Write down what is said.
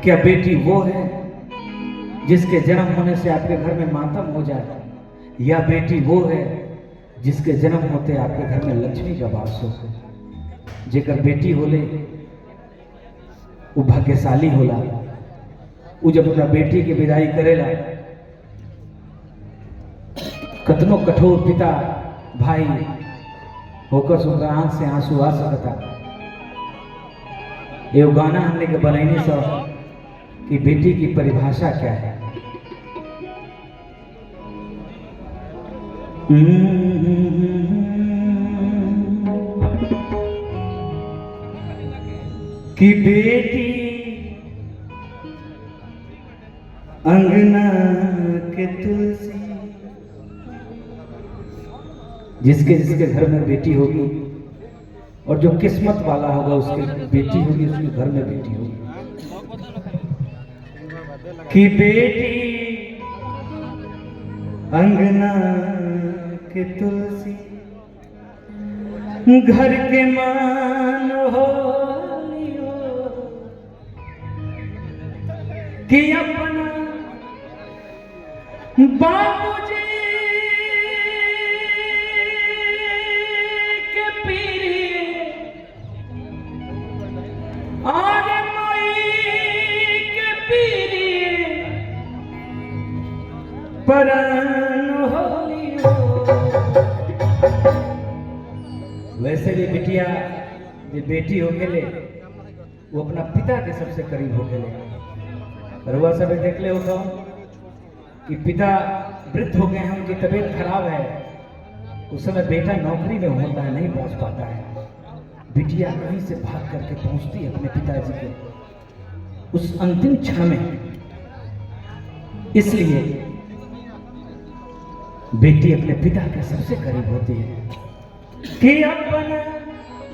क्या बेटी वो है जिसके जन्म होने से आपके घर में मातम हो जाए, या बेटी वो है जिसके जन्म होते आपके घर में लक्ष्मी का वास हो? जेकर बेटी होले वो भाग्यशाली होला। वो जब अपना बेटी की विदाई करेला, कतनो कठोर पिता भाई होकर सुनकर आंख से आंसू आ सकता। ये गाना हमने के बनैनी सब कि बेटी की परिभाषा क्या है। कि बेटी अंगना के तुलसी, जिसके जिसके घर में बेटी होगी और जो किस्मत वाला होगा उसके बेटी होगी, उसके घर में बेटी होगी। कि बेटी अंगना के तुलसी, घर के मान हो कि अपना बाबूजी के पीरी और माई के पीरी परन होली हो। वैसे भी बिटिया ये बेटी हो गेले वो अपना पिता के सबसे करीब हो गेले। रुआ सब देख ले होगा कि पिता वृद्ध हो गए हैं, उनकी तबीयत खराब है, उस समय बेटा नौकरी में होता है, नहीं पहुंच पाता है। बिटिया कहीं से भाग करके पहुंचती है अपने पिताजी के उस अंतिम क्षण में। इसलिए बेटी अपने पिता के सबसे करीब होती है कि अपना